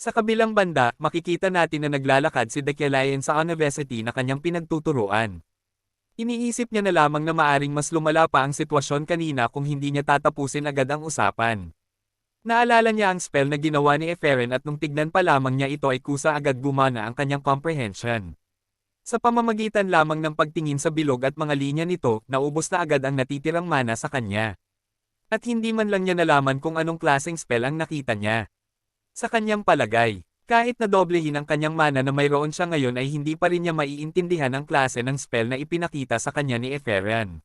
Sa kabilang banda, makikita natin na naglalakad si Dekelayan sa university na kanyang pinagtuturuan. Iniisip niya na lamang na maaring mas lumala pa ang sitwasyon kanina kung hindi niya tatapusin agad ang usapan. Naalala niya ang spell na ginawa ni Eferen at nung tignan pa lamang niya ito ay kusa agad gumana ang kanyang comprehension. Sa pamamagitan lamang ng pagtingin sa bilog at mga linya nito, naubos na agad ang natitirang mana sa kanya. At hindi man lang niya nalaman kung anong klaseng spell ang nakita niya. Sa kanyang palagay, kahit na doblehin ang kanyang mana na mayroon siya ngayon ay hindi pa rin niya maiintindihan ang klase ng spell na ipinakita sa kanya ni Eferen.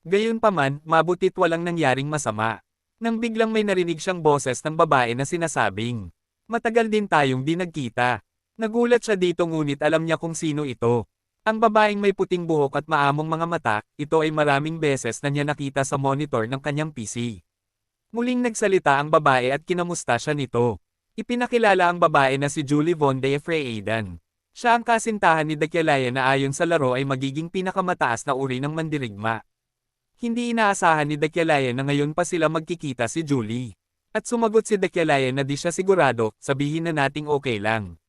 Gayunpaman, mabutit walang nangyaring masama. Nang biglang may narinig siyang boses ng babae na sinasabing, "Matagal din tayong di nagkita." Nagulat siya dito ngunit alam niya kung sino ito. Ang babaeng may puting buhok at maamong mga mata, ito ay maraming beses na niya nakita sa monitor ng kanyang PC. Muling nagsalita ang babae at kinamusta siya nito. Ipinakilala ang babae na si Julie Von de Freidan. Siya ang kasintahan ni Dekelayan na ayon sa laro ay magiging pinakamataas na uri ng mandirigma. Hindi inaasahan ni Dekelayan na ngayon pa sila magkikita si Julie. At sumagot si Dekelayan na di siya sigurado, sabihin na nating okay lang.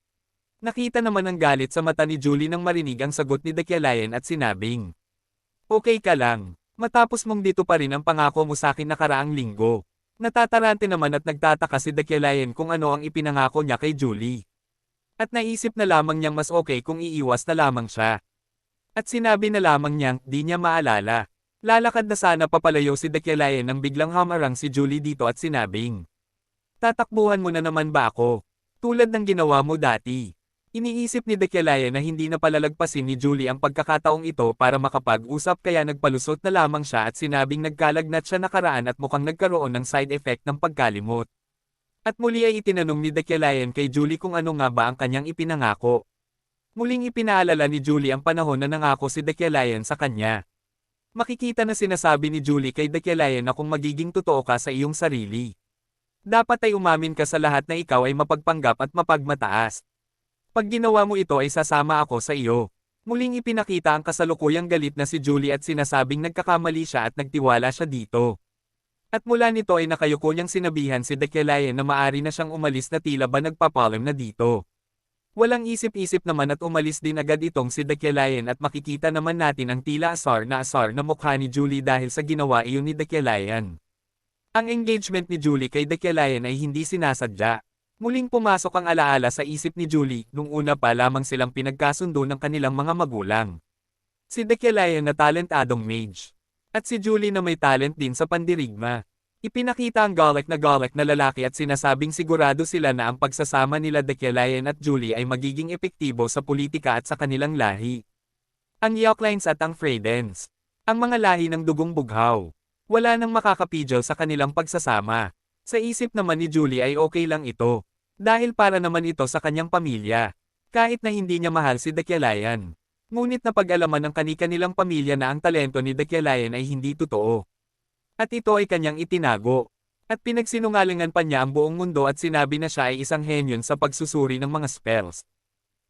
Nakita naman ang galit sa mata ni Julie nang marinig ang sagot ni Dekelayan at sinabing, "Okay ka lang, matapos mong dito pa rin ang pangako mo sa akin nakaraang linggo." Natatarante naman at nagtataka si Dekelayan kung ano ang ipinangako niya kay Julie. At naisip na lamang niyang mas okay kung iiwas na lamang siya. At sinabi na lamang niyang di niya maalala. Lalakad na sana papalayo si Dekelayan nang biglang hamarang si Julie dito at sinabing, "Tatakbuhan mo na naman ba ako? Tulad ng ginawa mo dati." Iniisip ni Dekelayan na hindi na palalagpasin ni Julie ang pagkakataong ito para makapag-usap kaya nagpalusot na lamang siya at sinabing nagkalagnat siya nakaraan at mukhang nagkaroon ng side effect ng pagkalimot. At muli ay itinanong ni Dekelayan kay Julie kung ano nga ba ang kanyang ipinangako. Muling ipinaalala ni Julie ang panahon na nangako si Dekelayan sa kanya. Makikita na sinasabi ni Julie kay Dekelayan na kung magiging totoo ka sa iyong sarili, dapat ay umamin ka sa lahat na ikaw ay mapagpanggap at mapagmataas. Pag ginawa mo ito ay sasama ako sa iyo. Muling ipinakita ang kasalukuyang galit na si Julie at sinasabing nagkakamali siya at nagtiwala siya dito. At mula nito ay nakayuko niyang sinabihan si Dekelayan na maari na siyang umalis na tila ba nagpapalam na dito. Walang isip-isip naman at umalis din agad itong si Dekelayan at makikita naman natin ang tila asar na mukha ni Julie dahil sa ginawa iyon ni Dekelayan. Ang engagement ni Julie kay Dekelayan ay hindi sinasadya. Muling pumasok ang alaala sa isip ni Julie nung una pa lamang silang pinagkasundo ng kanilang mga magulang. Si Dekelayan na talentadong mage. At si Julie na may talent din sa pandirigma. Ipinakita ang galak na lalaki at sinasabing sigurado sila na ang pagsasama nila Dekelayan at Julie ay magiging epektibo sa politika at sa kanilang lahi. Ang Yoklines at ang Freydens. Ang mga lahi ng dugong bughaw. Wala nang makakapigil sa kanilang pagsasama. Sa isip naman ni Julie ay okay lang ito. Dahil para naman ito sa kanyang pamilya. Kahit na hindi niya mahal si Dekelayan. Ngunit napag-alaman ng kani-kanilang pamilya na ang talento ni Dekelayan ay hindi totoo. At ito ay kanyang itinago. At pinagsinungalingan pa niya ang buong mundo at sinabi na siya ay isang henyon sa pagsusuri ng mga spells.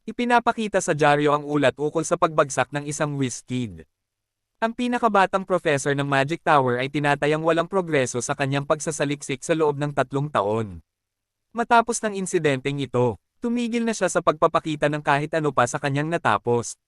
Ipinapakita sa dyaryo ang ulat ukol sa pagbagsak ng isang whiz kid. Ang pinakabatang professor ng Magic Tower ay tinatayang walang progreso sa kanyang pagsasaliksik sa loob ng 3 taon. Matapos ng insidenteng ito, tumigil na siya sa pagpapakita ng kahit ano pa sa kanyang natapos.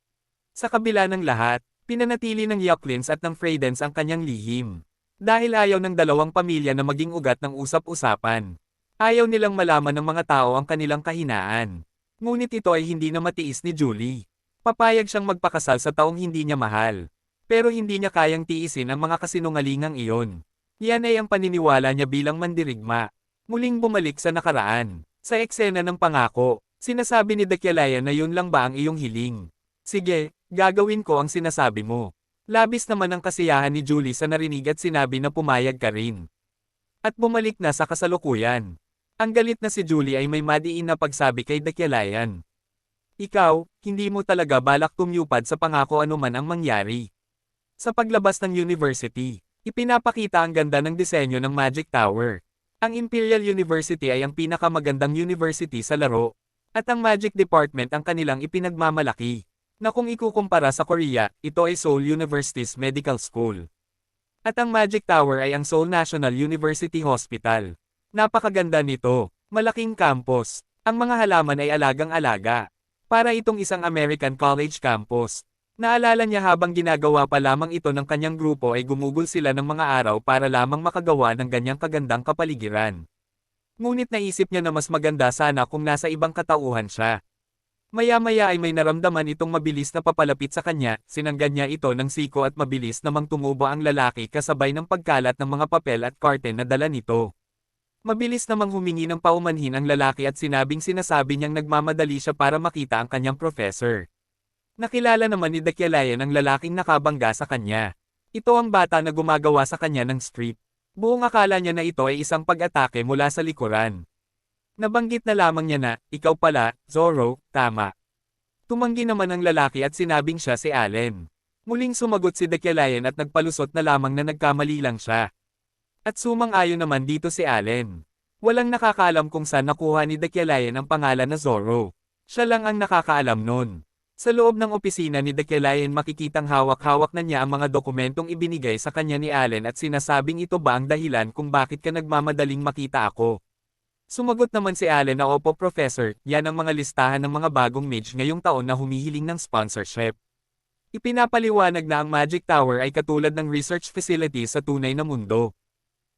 Sa kabila ng lahat, pinanatili ng Yoklins at ng Freydens ang kanyang lihim. Dahil ayaw ng dalawang pamilya na maging ugat ng usap-usapan. Ayaw nilang malaman ng mga tao ang kanilang kahinaan. Ngunit ito ay hindi na matiis ni Julie. Papayag siyang magpakasal sa taong hindi niya mahal. Pero hindi niya kayang tiisin ang mga kasinungalingang iyon. Yan ay ang paniniwala niya bilang mandirigma. Muling bumalik sa nakaraan. Sa eksena ng pangako, sinasabi ni Dekelayan na yun lang ba ang iyong hiling? Sige, gagawin ko ang sinasabi mo. Labis naman ang kasiyahan ni Julie sa narinig at sinabi na pumayag ka rin. At bumalik na sa kasalukuyan. Ang galit na si Julie ay may madiin na pagsabi kay Dekelayan. Ikaw, hindi mo talaga balak tumupad sa pangako anuman ang mangyari. Sa paglabas ng university, ipinapakita ang ganda ng disenyo ng Magic Tower. Ang Imperial University ay ang pinakamagandang university sa laro, at ang Magic Department ang kanilang ipinagmamalaki, na kung ikukumpara sa Korea, ito ay Seoul University's Medical School. At ang Magic Tower ay ang Seoul National University Hospital. Napakaganda nito, malaking campus, Ang mga halaman ay alagang-alaga. Para itong isang American college campus. Naalala niya habang ginagawa pa lamang ito ng kanyang grupo ay gumugol sila ng mga araw para lamang makagawa ng ganyang kagandang kapaligiran. Ngunit naisip niya na mas maganda sana kung nasa ibang katauhan siya. Maya-maya ay may naramdaman itong mabilis na papalapit sa kanya, sinanggan niya ito ng siko at mabilis namang tumubo ang lalaki kasabay ng pagkalat ng mga papel at curtain na dala nito. Mabilis namang humingi ng paumanhin ang lalaki at sinasabi niyang nagmamadali siya para makita ang kanyang professor. Nakilala naman ni Dakialayan ang lalaking nakabangga sa kanya. Ito ang bata na gumagawa sa kanya ng strip. Buong akala niya na ito ay isang pag-atake mula sa likuran. Nabanggit na lamang niya na, ikaw pala, Zoro, tama. Tumanggi naman ang lalaki at sinabing siya si Allen. Muling sumagot si Dakialayan at nagpalusot na lamang na nagkamali lang siya. At sumang-ayon naman dito si Allen. Walang nakakaalam kung saan nakuha ni Dakialayan ang pangalan na Zoro. Siya lang ang nakakaalam nun. Sa loob ng opisina ni Dakialayan makikitang hawak-hawak na niya ang mga dokumentong ibinigay sa kanya ni Allen at sinasabing ito ba ang dahilan kung bakit ka nagmamadaling makita ako. Sumagot naman si Allen na opo professor, yan ang mga listahan ng mga bagong mage ngayong taon na humihiling ng sponsorship. Ipinapaliwanag na ang Magic Tower ay katulad ng research facility sa tunay na mundo.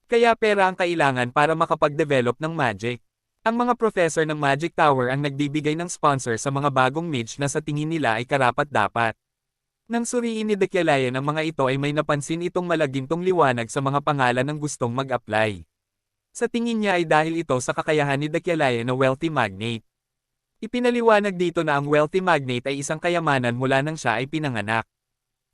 Kaya pera ang kailangan para makapag-develop ng magic. Ang mga professor ng Magic Tower ang nagbibigay ng sponsor sa mga bagong mage na sa tingin nila ay karapat-dapat. Nang suriin ni Dakialayan ang mga ito ay may napansin itong malagintong liwanag sa mga pangalan ng gustong mag-apply. Sa tingin niya ay dahil ito sa kakayahan ni Dakialayan na wealthy magnate. Ipinaliwanag dito na ang wealthy magnate ay isang kayamanan mula nang siya ay pinanganak.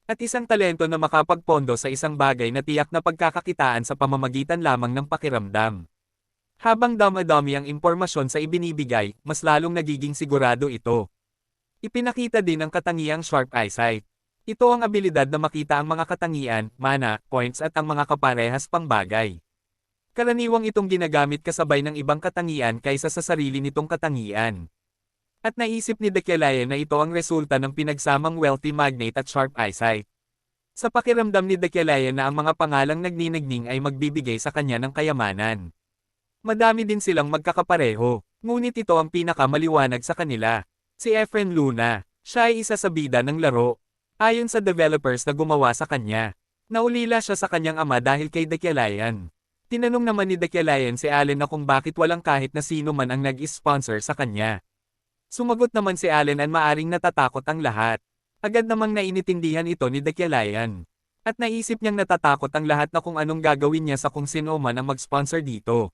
At isang talento na makapagpondo sa isang bagay na tiyak na pagkakakitaan sa pamamagitan lamang ng pakiramdam. Habang dami-dami ang impormasyon sa ibinibigay, mas lalong nagiging sigurado ito. Ipinakita din ang katangiang sharp eyesight. Ito ang abilidad na makita ang mga katangian, mana, points at ang mga kaparehas pang bagay. Karaniwang itong ginagamit kasabay ng ibang katangian kaysa sa sarili nitong katangian. At naisip ni Dakialayan na ito ang resulta ng pinagsamang wealthy magnate at sharp eyesight. Sa pakiramdam ni Dakialayan na ang mga pangalang nagninigning ay magbibigay sa kanya ng kayamanan. Madami din silang magkakapareho, ngunit ito ang pinakamaliwanag sa kanila. Si Efren Luna, siya ay isa sa bida ng laro. Ayon sa developers na gumawa sa kanya, naulila siya sa kanyang ama dahil kay Dakialayan. Tinanong naman ni Dakialayan si Allen na kung bakit walang kahit na sino man ang nag-sponsor sa kanya. Sumagot naman si Allen na maaring natatakot ang lahat. Agad namang nainitindihan ito ni Dakialayan. At naisip niyang natatakot ang lahat na kung anong gagawin niya sa kung sino man ang mag-sponsor dito.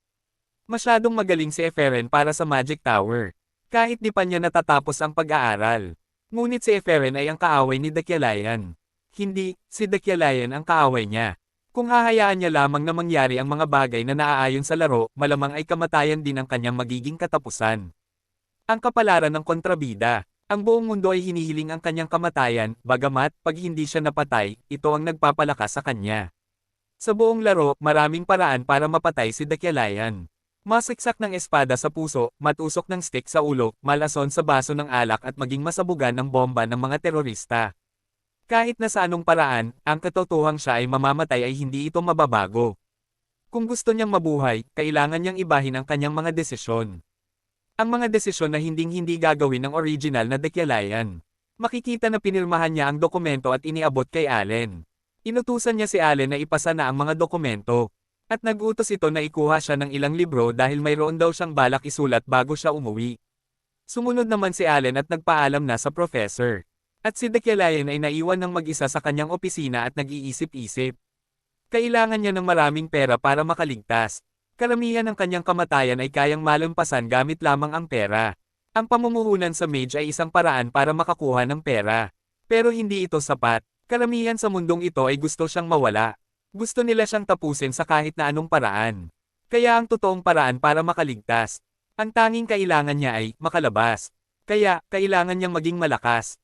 Masyadong magaling si Efren para sa Magic Tower. Kahit di pa niya natatapos ang pag-aaral. Ngunit si Efren ay ang kaaway ni Dakialayan. Hindi, si Dakialayan ang kaaway niya. Kung hahayaan niya lamang na mangyari ang mga bagay na naaayon sa laro, malamang ay kamatayan din ang kanyang magiging katapusan. Ang kapalaran ng kontrabida. Ang buong mundo ay hinihiling ang kanyang kamatayan, bagamat, pag hindi siya napatay, ito ang nagpapalakas sa kanya. Sa buong laro, maraming paraan para mapatay si Dakialayan. Masiksak ng espada sa puso, matusok ng stick sa ulo, malason sa baso ng alak at maging masabugan ng bomba ng mga terorista. Kahit na sa anong paraan, ang katotohang siya ay mamamatay ay hindi ito mababago. Kung gusto niyang mabuhay, kailangan niyang ibahin ang kanyang mga desisyon. Ang mga desisyon na hinding-hindi gagawin ng original na Dakialayan. Makikita na pinirmahan niya ang dokumento at iniabot kay Allen. Inutusan niya si Allen na ipasa na ang mga dokumento. At nag-utos ito na ikuha siya ng ilang libro dahil mayroon daw siyang balak isulat bago siya umuwi. Sumunod naman si Allen at nagpaalam na sa professor. At si Dakialayan ay naiwan ng mag-isa sa kanyang opisina at nag-iisip-isip. Kailangan niya ng maraming pera para makaligtas. Karamihan ng kanyang kamatayan ay kayang malampasan gamit lamang ang pera. Ang pamumuhunan sa mage ay isang paraan para makakuha ng pera. Pero hindi ito sapat. Karamihan sa mundong ito ay gusto siyang mawala. Gusto nila siyang tapusin sa kahit na anong paraan. Kaya ang totoong paraan para makaligtas, ang tanging kailangan niya ay makalabas. Kaya, kailangan niyang maging malakas.